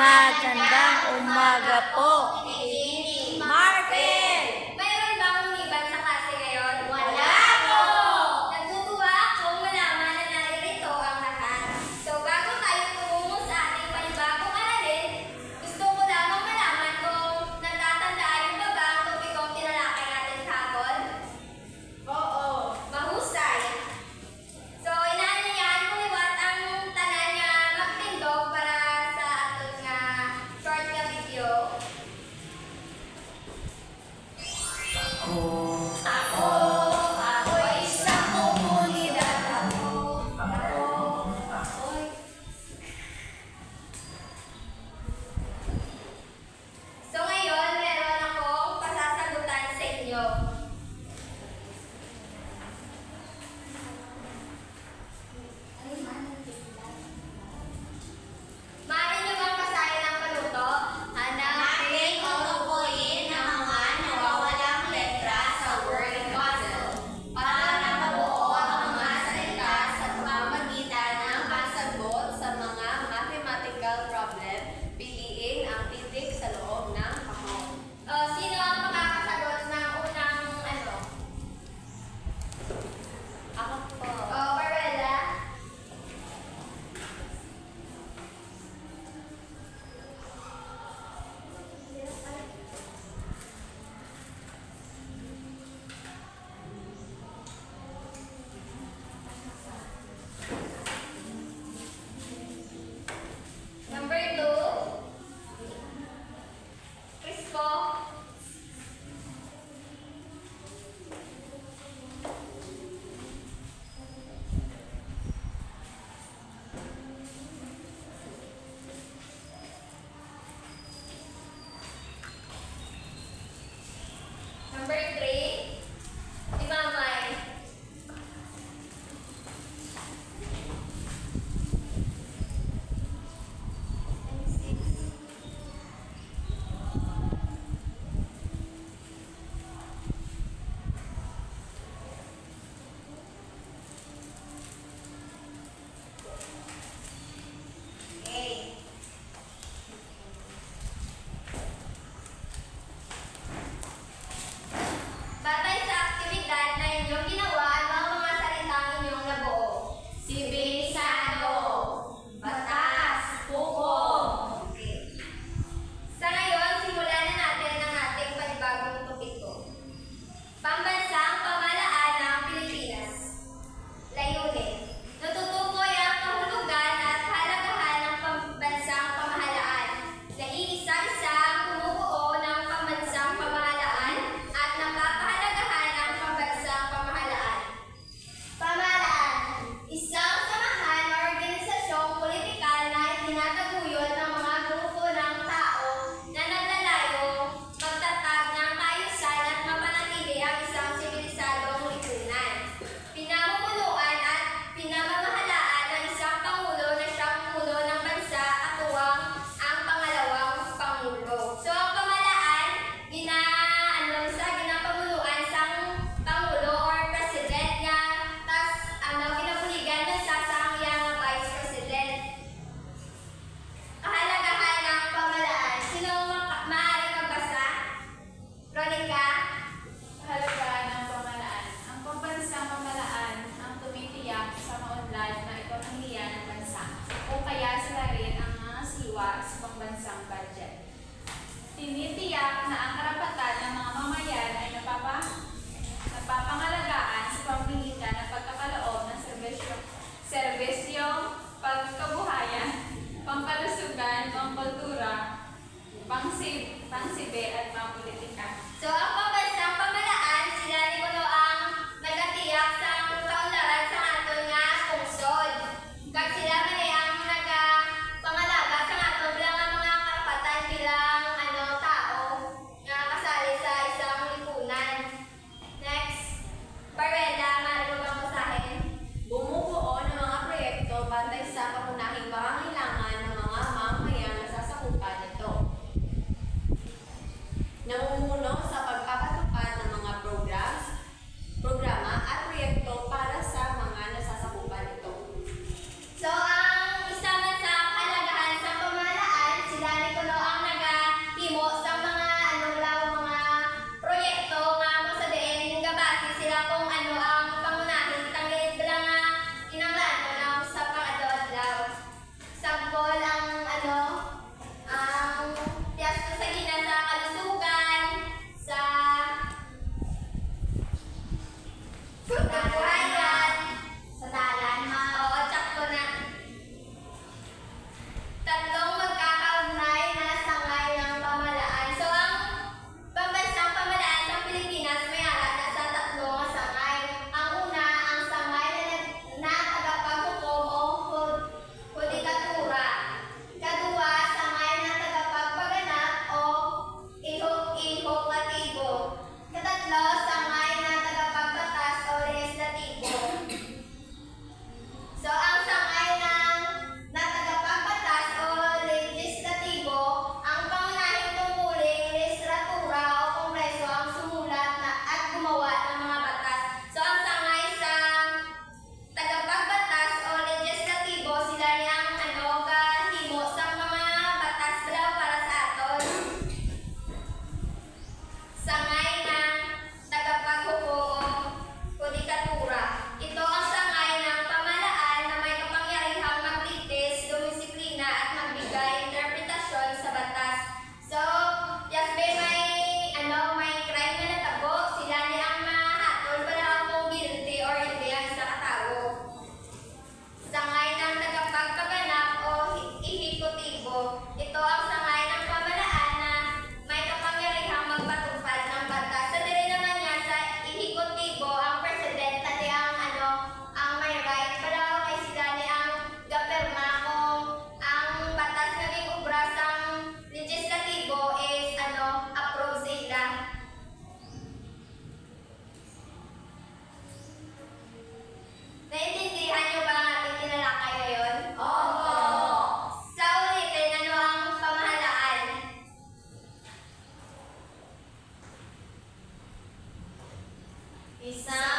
Magandang umaga po. Marvel! Mayroon bang umiban sa klase ngayon? Wala po! Natutuwa akong malaman na naririto ang lahat. So bago tayo tumungo sa ating panibagong aralin, gusto ko lamang malaman kung natatandaan niyo ba ang topikong tinalakay natin kahapon? Oo. Mahusay. So inaanyayahan ko liwat ang tanan nga magtindog para sa aton nga short nga video. Ako isang komunidad. Ako'y. So ngayon, meron akong pasasagutan sa inyo. Maaari niyo bang basahin ang panuto? Hanapin o tukuyin ang mga nawawalang letra sa word puzzle para mabuo ang mga salita sa pamamagitan ng pagsagot sa mga mathematical problem. Piliin ang titik sa loob ng kahon. Sino ang makakasagot ng unang ano? Ako po. Marwela? Number 2, Crispo. Number 3, Imamay. Okay. Batay sa aktibidad na inyong ginawa, ano ang mga salitang inyong nabuo? Sibilisado, batas, hukom. Okay. Sa ngayon, simulan na natin ang ating panibagong topiko. Pambansang pamahalaan ng Pilipinas. Layunin. Natutukoy ang kahulugan at halagahan ng pambansang pamahalaan. Naiisa-isa ang bumubuo ng pambansang pamahalaan at napapahalagahan ang pambansang pamahalaan. Pamahalaan. Isang samahan o organisasyong politikal na itinataguyod ng mga grupo ng tao na naglalayong magtatag ng kaayusan at mapanatili ang isang sibilisadong lipunan. Pinamumunuan at pinamamahalaan ng isang pangulo na siyang pangulo ng bansa at tuwang ang pangalawang pangulo. So ang pamahalaan, ginapamunuan sang pangulo or president niya, tas ginapuligan ng sasang yang vice president. Kahalagahan ng pamahalaan. Sino maaaring magbasa? Ronica? Kahalagaan ng pamahalaan. Ang pambansang pamahalaan ang tumitiyak sa maunlad na ekonomiya ng bansa o kaya sila rin ang mga siwa sa pambansang budget. Tinitiyak na ang karapatan ng mga mamayan ay napapangalagaan sa pamamagitan ng pagkakaloob ng serbisyong pagkabuhayan, pangkalusugan, pangkultura, pangsibe at pangpolitika. So, ang pambansang pamahalaan, sila ni kuno ang nagatiyak sa kaunlaran sa aton nga pungsod. Kag sila man ay ang nagapangalaga sa aton bilang nga mga karapatan bilang tao nga kasali sa isang lipunan. Next, Barreda, maaari mo bang basahin? Bumubuo ng mga proyekto batay sa pangunahing pangangailangan ng mga mamamayan na sasakupan nito. Namumuno Isang